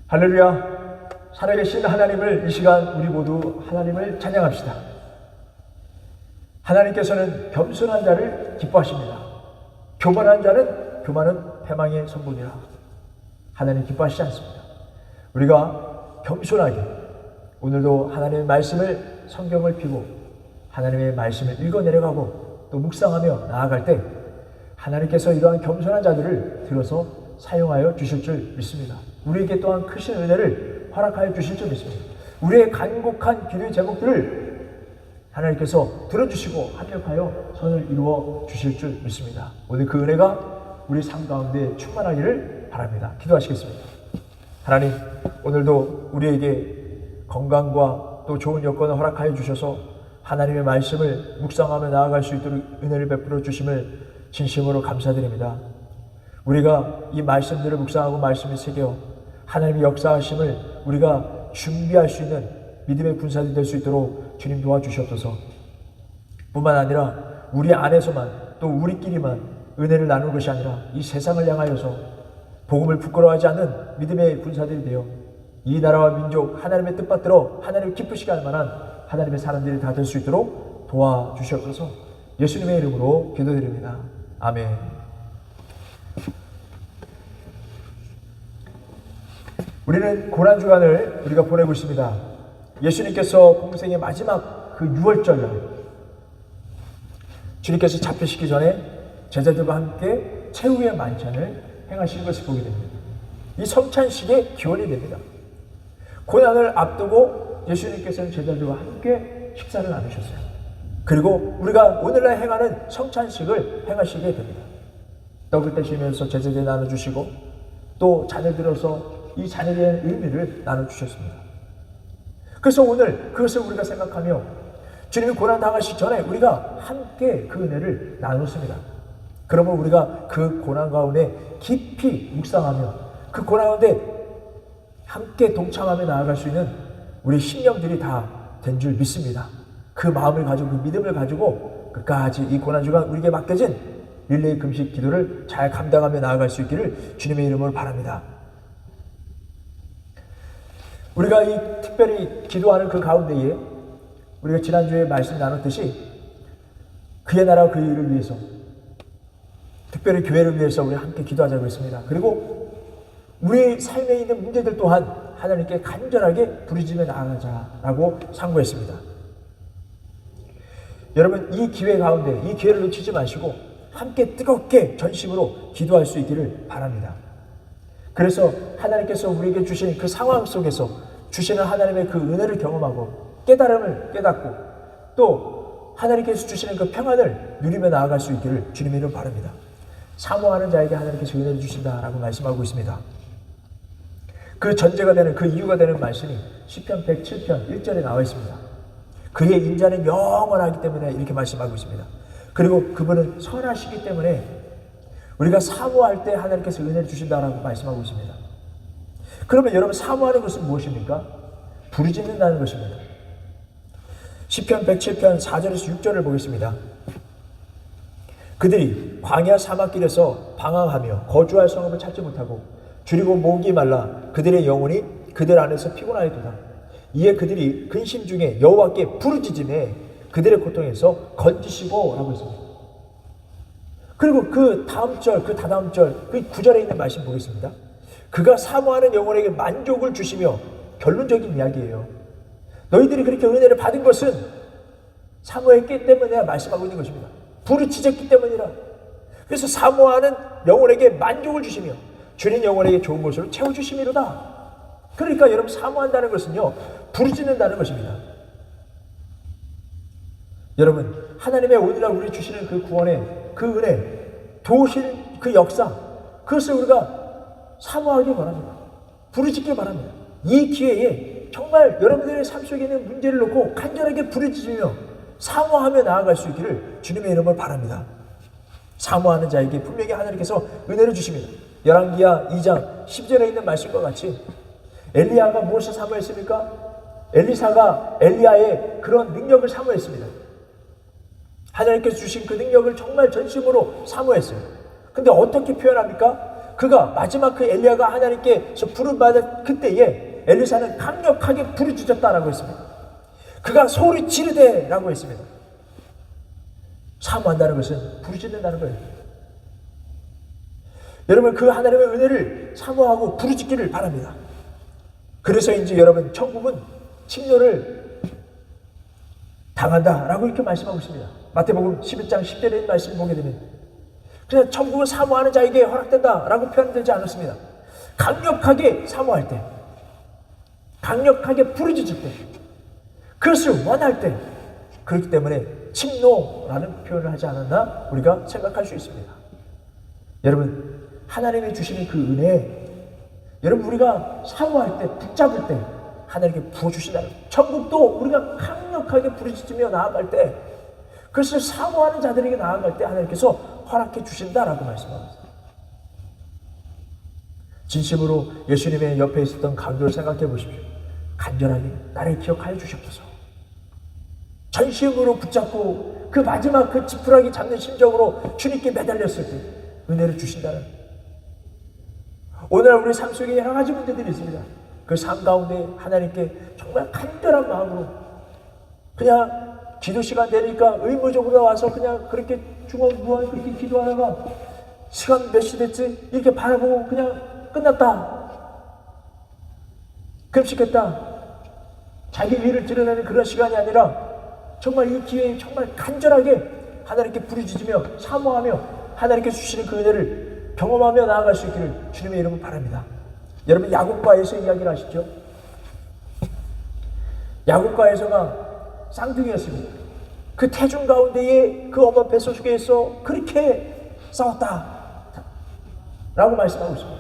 할렐루야. 살아계신 하나님을 이 시간 우리 모두 하나님을 찬양합시다. 하나님께서는 겸손한 자를 기뻐하십니다. 교만한 자는 교만은 패망의 선봉이라. 하나님 기뻐하시지 않습니다. 우리가 겸손하게 오늘도 하나님의 말씀을 성경을 펴고 하나님의 말씀을 읽어 내려가고 또 묵상하며 나아갈 때 하나님께서 이러한 겸손한 자들을 들어서 사용하여 주실 줄 믿습니다. 우리에게 또한 크신 은혜를 허락하여 주실 줄 믿습니다. 우리의 간곡한 기도의 제목들을 하나님께서 들어주시고 합력하여 선을 이루어 주실 줄 믿습니다. 오늘 그 은혜가 우리 삶 가운데 충만하기를 바랍니다. 기도하시겠습니다. 하나님, 오늘도 우리에게 건강과 또 좋은 여건을 허락하여 주셔서 하나님의 말씀을 묵상하며 나아갈 수 있도록 은혜를 베풀어 주심을 진심으로 감사드립니다. 우리가 이 말씀들을 묵상하고 말씀을 새겨 하나님의 역사하심을 우리가 준비할 수 있는 믿음의 군사들이 될 수 있도록 주님 도와주시옵소서. 뿐만 아니라 우리 안에서만 또 우리끼리만 은혜를 나누는 것이 아니라 이 세상을 향하여서 복음을 부끄러워하지 않는 믿음의 군사들이 되어 이 나라와 민족 하나님의 뜻받들어 하나님을 기쁘시게 할 만한 하나님의 사람들이 다 될 수 있도록 도와주시옵소서. 예수님의 이름으로 기도드립니다. 아멘. 우리는 고난주간을 우리가 보내고 있습니다. 예수님께서 공생의 마지막 그 6월절 주님께서 잡히시기 전에 제자들과 함께 최후의 만찬을 행하시는 것을 보게 됩니다. 이 성찬식의 기원이 됩니다. 고난을 앞두고 예수님께서는 제자들과 함께 식사를 나누셨어요. 그리고 우리가 오늘날 행하는 성찬식을 행하시게 됩니다. 떡을 떼시면서 제자들에 나눠주시고 또 잔을 들어서 이 잔에 대한 의미를 나눠주셨습니다. 그래서 오늘 그것을 우리가 생각하며 주님이 고난 당하시기 전에 우리가 함께 그 은혜를 나눴습니다. 그러면 우리가 그 고난 가운데 깊이 묵상하며 그 고난 가운데 함께 동참하며 나아갈 수 있는 우리 심령들이 다 된 줄 믿습니다. 그 마음을 가지고 그 믿음을 가지고 끝까지 이 고난주간 우리에게 맡겨진 릴레이 금식 기도를 잘 감당하며 나아갈 수 있기를 주님의 이름으로 바랍니다. 우리가 이 특별히 기도하는 그 가운데에 우리가 지난주에 말씀 나눴듯이 그의 나라와 그 일을 위해서 특별히 교회를 위해서 우리 함께 기도하자고 했습니다. 그리고 우리 삶에 있는 문제들 또한 하나님께 간절하게 부르짖으며 나아가자라고 상고했습니다. 여러분, 이 기회 가운데 이 기회를 놓치지 마시고 함께 뜨겁게 전심으로 기도할 수 있기를 바랍니다. 그래서 하나님께서 우리에게 주신 그 상황 속에서 주시는 하나님의 그 은혜를 경험하고 깨달음을 깨닫고 또 하나님께서 주시는 그 평안을 누리며 나아갈 수 있기를 주님의 이름으로 바랍니다. 사모하는 자에게 하나님께서 은혜를 주신다라고 말씀하고 있습니다. 그 전제가 되는 그 이유가 되는 말씀이 시편 107편 1절에 나와 있습니다. 그의 인자는 영원하기 때문에 이렇게 말씀하고 있습니다. 그리고 그분은 선하시기 때문에 우리가 사모할 때 하나님께서 은혜를 주신다라고 말씀하고 있습니다. 그러면 여러분, 사모하는 것은 무엇입니까? 부르짖는다는 것입니다. 시편 107편 4절에서 6절을 보겠습니다. 그들이 광야 사막길에서 방황하며 거주할 성읍을 찾지 못하고 줄이고 목이 말라 그들의 영혼이 그들 안에서 피곤하였도다. 이에 그들이 근심 중에 여호와께 부르짖음에 그들의 고통에서 건지시고 라고 했습니다. 그리고 그 다음 절, 그 다다음 절, 그 9절에 있는 말씀 보겠습니다. 그가 사모하는 영혼에게 만족을 주시며, 결론적인 이야기예요. 너희들이 그렇게 은혜를 받은 것은 사모했기 때문에 말씀하고 있는 것입니다. 부르짖었기 때문이라. 그래서 사모하는 영혼에게 만족을 주시며 주님 영혼에게 좋은 것으로 채워주심이로다. 그러니까 여러분, 사모한다는 것은요, 부르짖는다는 것입니다. 여러분, 하나님의 오늘날 우리 주시는 그 구원의 그 은혜, 도우실 그 역사, 그것을 우리가 사모하기 바랍니다. 부르짖기 바랍니다. 이 기회에 정말 여러분들의 삶 속에 있는 문제를 놓고 간절하게 부르짖으며 사모하며 나아갈 수 있기를 주님의 이름으로 바랍니다. 사모하는 자에게 분명히 하나님께서 은혜를 주십니다. 열왕기하 2장 10절에 있는 말씀과 같이 엘리야가 무엇을 사모했습니까? 엘리사가 엘리야의 그런 능력을 사모했습니다. 하나님께서 주신 그 능력을 정말 전심으로 사모했어요. 근데 어떻게 표현합니까? 그가 마지막 그 엘리야가 하나님께서 부름받은 그때에 엘리사는 강력하게 부르짖었다라고 했습니다. 그가 소리 지르되라고 했습니다. 사모한다는 것은 부르짖는다는 거예요. 여러분, 그 하나님의 은혜를 사모하고 부르짖기를 바랍니다. 그래서인지 여러분, 천국은 침노를 당한다라고 이렇게 말씀하고 있습니다. 마태복음 11장 10절에 있는 말씀을 보게 되면 그냥 천국은 사모하는 자에게 허락된다라고 표현되지 않았습니다. 강력하게 사모할 때, 강력하게 부르짖을 때, 그것을 원할 때, 그렇기 때문에 침노라는 표현을 하지 않았나 우리가 생각할 수 있습니다. 여러분, 하나님이 주시는 그 은혜, 여러분 우리가 사모할 때, 붙잡을 때 하나님께 부어주신다는 거예요. 천국도 우리가 강력하게 부르짖으며 나아갈 때, 그것을 사모하는 자들에게 나아갈 때 하나님께서 허락해 주신다라고 말씀하고 있습니다. 진심으로 예수님의 옆에 있었던 강도를 생각해 보십시오. 간절하게 나를 기억하여 주시옵소서. 전심으로 붙잡고 그 마지막 그 지푸라기 잡는 심정으로 주님께 매달렸을 때 은혜를 주신다는 거예요. 오늘 우리 삶 속에 여러 가지 문제들이 있습니다. 그 삶 가운데 하나님께 정말 간절한 마음으로 그냥 기도 시간 되니까 의무적으로 와서 그냥 그렇게 중얼부얼 그렇게 기도하다가 시간 몇 시 됐지? 이렇게 바라보고 그냥 끝났다. 금식했다. 자기 일을 드러내는 그런 시간이 아니라 정말 이 기회에 정말 간절하게 하나님께 부르짖으며 사모하며 하나님께 주시는 그 은혜를 경험하며 나아갈 수 있기를 주님의 이름으로 바랍니다. 여러분, 야곱과에서 이야기를 하시죠. 야곱과에서가 쌍둥이였습니다. 그 태중 가운데에 그 어머 뱃속 속에서 그렇게 싸웠다 라고 말씀하고 있습니다.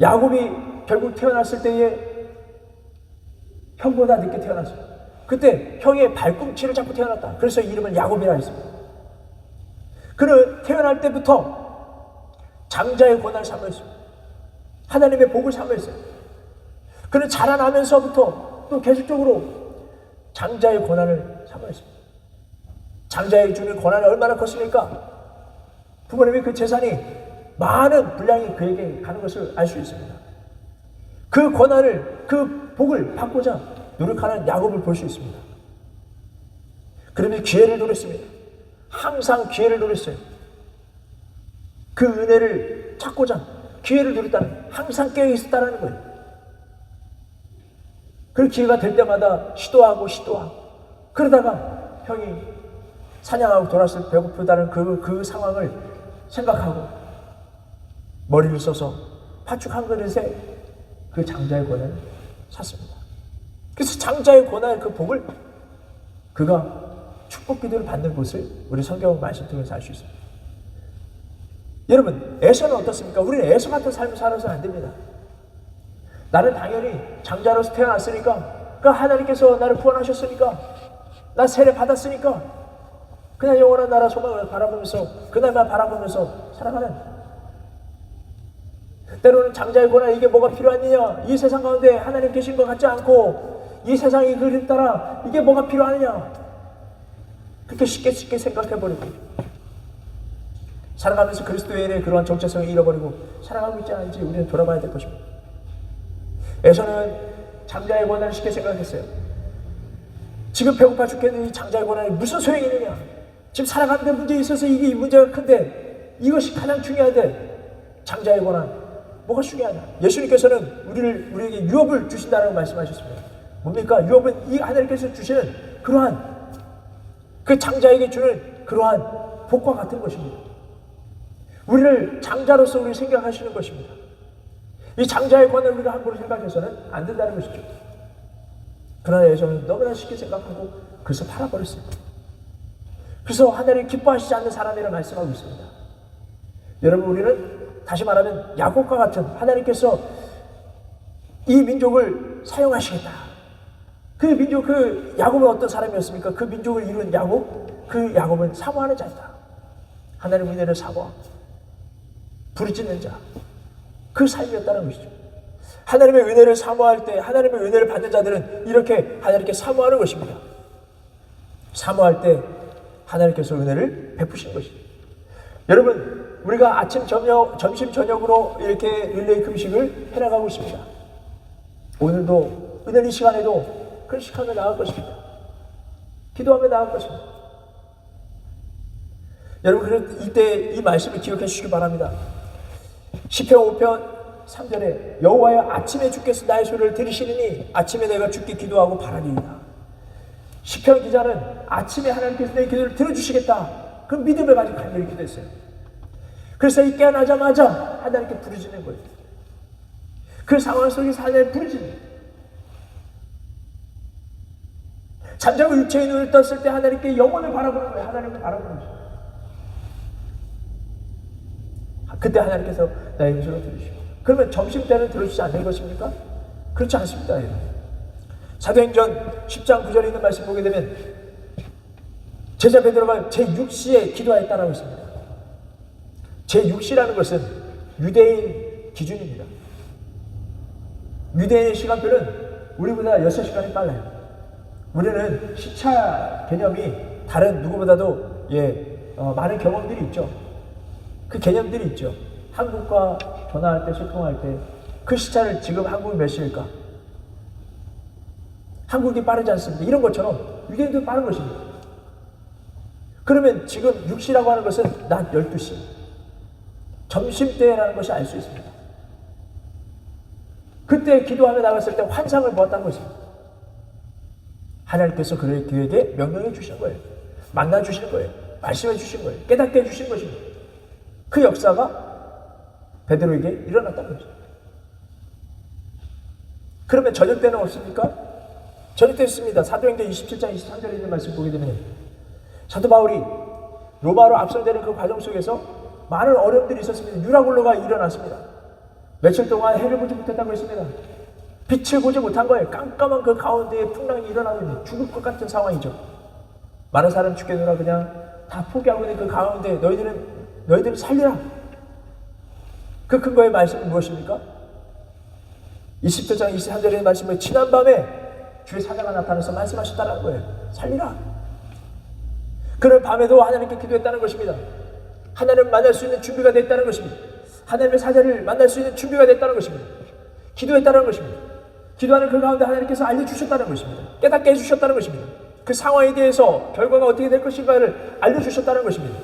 야곱이 결국 태어났을 때에 형보다 늦게 태어났어요. 그때 형의 발꿈치를 잡고 태어났다. 그래서 이름을 야곱이라 했습니다. 그는 태어날 때부터 장자의 권한을 사모했습니다. 하나님의 복을 사모했어요. 그는 자라나면서부터 또 계속적으로 장자의 권한을 사모했습니다. 장자의 주는 권한이 얼마나 컸습니까? 부모님의 그 재산이 많은 분량이 그에게 가는 것을 알 수 있습니다. 그 권한을, 그 복을 받고자 노력하는 야곱을 볼 수 있습니다. 그러면 기회를 노렸습니다. 항상 기회를 노렸어요. 그 은혜를 찾고자 기회를 노렸다는, 항상 깨어 있었다는 거예요. 그 기회가 될 때마다 시도하고 그러다가 형이 사냥하고 돌아왔을 때 배고프다는 그 상황을 생각하고 머리를 써서 파축 한 그릇에 그 장자의 권한을 샀습니다. 그래서 장자의 권한의 그 복을 그가 축복 기도를 받는 것을 우리 성경 말씀 통해서 알 수 있습니다. 여러분, 에서는 어떻습니까? 우리는 에서 같은 삶을 살아서는 안 됩니다. 나는 당연히 장자로서 태어났으니까, 그 하나님께서 나를 구원하셨으니까, 나 세례 받았으니까 그냥 영원한 나라 소망을 바라보면서 그날만 바라보면서 살아가는, 때로는 장자의 고난, 이게 뭐가 필요하느냐, 이 세상 가운데 하나님 계신 것 같지 않고 이 세상이 그림 따라 이게 뭐가 필요하느냐, 그렇게 쉽게 생각해버리고 살아가면서 그리스도인의 그러한 정체성을 잃어버리고 살아가고 있지 않은지 우리는 돌아봐야 될 것입니다. 에서는 장자의 고난을 쉽게 생각했어요. 지금 배고파 죽겠는 이 장자의 고난이 무슨 소용이 있느냐, 지금 살아가는 데 문제 있어서 이게 문제가 큰데 이것이 가장 중요한데 장자의 고난 뭐가 중요하냐. 예수님께서는 우리에게 유업을 주신다라고 말씀하셨습니다. 뭡니까? 유업은 이 하나님께서 주시는 그러한 그 장자에게 주는 그러한 복과 같은 것입니다. 우리를 장자로서 우리 생각하시는 것입니다. 이 장자의 권한을 우리가 함부로 생각해서는 안 된다는 것이죠. 그러나 예수는 너무나 쉽게 생각하고 그래서 팔아버렸습니다. 그래서 하나님 기뻐하시지 않는 사람이라 말씀하고 있습니다. 여러분, 우리는 다시 말하면 야곱과 같은, 하나님께서 이 민족을 사용하시겠다. 그 민족, 그 야곱은 어떤 사람이었습니까? 그 민족을 이룬 야곱, 그 야곱은 사모하는 자이다. 하나님의 은혜를 사모하고 부르짖는 자, 그 삶이었다는 것이죠. 하나님의 은혜를 사모할 때, 하나님의 은혜를 받는 자들은 이렇게 하나님께 사모하는 것입니다. 사모할 때 하나님께서 은혜를 베푸시는 것입니다. 여러분, 우리가 아침, 저녁, 점심, 저녁으로 이렇게 릴레이 금식을 해나가고 있습니다. 오늘도 은혜의 시간에도 금식하며 나갈 것입니다. 기도하며 나갈 것입니다. 여러분, 이때 이 말씀을 기억해 주시기 바랍니다. 시편 5편 3절에 여호와여, 아침에 주께서 나의 소리를 들으시느니 아침에 내가 주께 기도하고 바라리이다. 시편 기자는 아침에 하나님께서 내 기도를 들어주시겠다, 그 믿음을 가지고 간절히 기도했어요. 그래서 이 깨어나자마자 하나님께 부르짖는 거예요. 그 상황 속에서 하나님을 부르짖는 거예요. 잠자고 육체의 눈을 떴을 때 하나님께 영혼을 바라보는 거예요. 하나님을 바라보는 거예요. 그때 하나님께서 나의 음성을 들으시고, 그러면 점심때는 들어주지 않는 것입니까? 그렇지 않습니다. 사도행전 10장 9절에 있는 말씀 보게 되면 제자 베드로가 제6시에 기도하였다라고 있습니다. 제6시라는 것은 유대인 기준입니다. 유대인의 시간표는 우리보다 6시간이 빨라요. 우리는 시차 개념이 다른 누구보다도 많은 경험들이 있죠. 그 개념들이 있죠. 한국과 전화할 때, 소통할 때 그 시차를 지금 한국이 몇 시일까? 한국이 빠르지 않습니다. 이런 것처럼 유대인도 빠른 것입니다. 그러면 지금 6시라고 하는 것은 낮 12시, 점심때라는 것이 알 수 있습니다. 그때 기도하며 나갔을 때 환상을 보았다는 것입니다. 하나님께서 그에게 명령해 주시는 거예요. 만나 주시는 거예요. 말씀해 주시는 거예요. 깨닫게 해 주시는 것입니다. 그 역사가 베드로에게 일어났다는 거죠. 그러면 저녁 때는 없습니까? 저녁 때 있습니다. 사도행전 27장 23절에 있는 말씀 보게 되면 사도 바울이 로마로 압송되는 그 과정 속에서 많은 어려움들이 있었습니다. 유라굴로가 일어났습니다. 며칠 동안 해를 보지 못했다고 했습니다. 빛을 보지 못한 거예요. 깜깜한 그 가운데에 풍랑이 일어나고 있는 죽을 것 같은 상황이죠. 많은 사람 죽겠노라 그냥 다 포기하고 있는 그 가운데 너희들은 살리라. 그 근거의 말씀은 무엇입니까? 27장 23절의 말씀을 지난밤에 주의 사자가 나타나서 말씀하셨다는 거예요. 살리라. 그런 밤에도 하나님께 기도했다는 것입니다. 하나님을 만날 수 있는 준비가 됐다는 것입니다. 하나님의 사자를 만날 수 있는 준비가 됐다는 것입니다. 기도했다는 것입니다. 기도하는 그 가운데 하나님께서 알려주셨다는 것입니다. 깨닫게 해주셨다는 것입니다. 그 상황에 대해서 결과가 어떻게 될 것인가를 알려주셨다는 것입니다.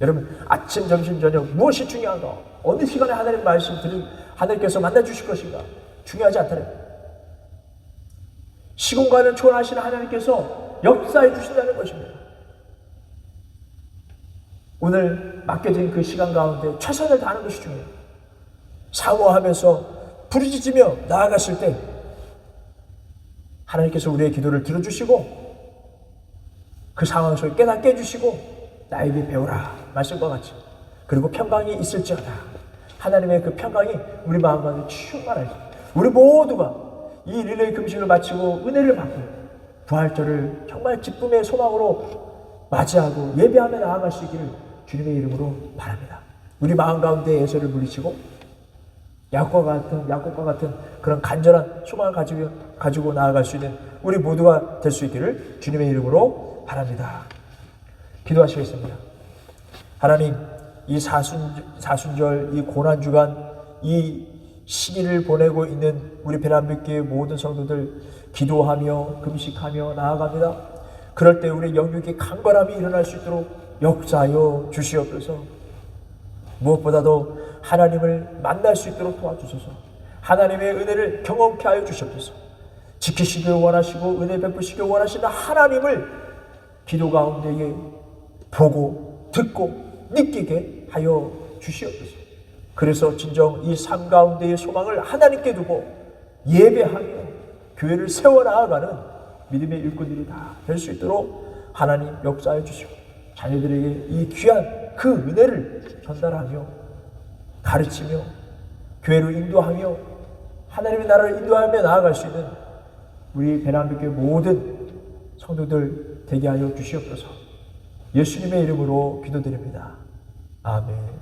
여러분, 아침, 점심, 저녁 무엇이 중요한가? 어느 시간에 하나님 말씀 하나님께서 만나주실 것인가? 중요하지 않다는 거예요. 시공간을 초월하시는 하나님께서 역사해 주신다는 것입니다. 오늘 맡겨진 그 시간 가운데 최선을 다하는 것이 중요해요. 사모하면서 부르짖으며 나아갔을 때 하나님께서 우리의 기도를 들어주시고 그 상황 속에 깨닫게 해주시고 나에게 배우라 말씀과 같이, 그리고 평강이 있을지어다. 하나님의 그 평강이 우리 마음 가운데 충만하게, 우리 모두가 이 릴레이 금식을 마치고 은혜를 받고 부활절을 정말 기쁨의 소망으로 맞이하고 예배하며 나아갈 수 있기를 주님의 이름으로 바랍니다. 우리 마음 가운데 예설을 물리치고 야곱과 같은 그런 간절한 소망을 가지고 나아갈 수 있는 우리 모두가 될 수 있기를 주님의 이름으로 바랍니다. 기도하시겠습니다. 하나님, 이 사순절, 이 고난주간, 이 시기를 보내고 있는 우리 베란빛교회 모든 성도들 기도하며 금식하며 나아갑니다. 그럴 때 우리 영육의 강건함이 일어날 수 있도록 역사하여 주시옵소서. 무엇보다도 하나님을 만날 수 있도록 도와주소서. 하나님의 은혜를 경험케 하여 주시옵소서. 지키시길 원하시고 은혜 베푸시길 원하시는 하나님을 기도 가운데에 보고 듣고 느끼게 하여 주시옵소서. 그래서 진정 이 삶 가운데의 소망을 하나님께 두고 예배하며 교회를 세워나가는 믿음의 일꾼들이 다 될 수 있도록 하나님 역사해 주시고 자녀들에게 이 귀한 그 은혜를 전달하며 가르치며 교회로 인도하며 하나님의 나라를 인도하며 나아갈 수 있는 우리 베란빛교회 모든 성도들 되게 하여 주시옵소서. 예수님의 이름으로 기도드립니다. 아멘.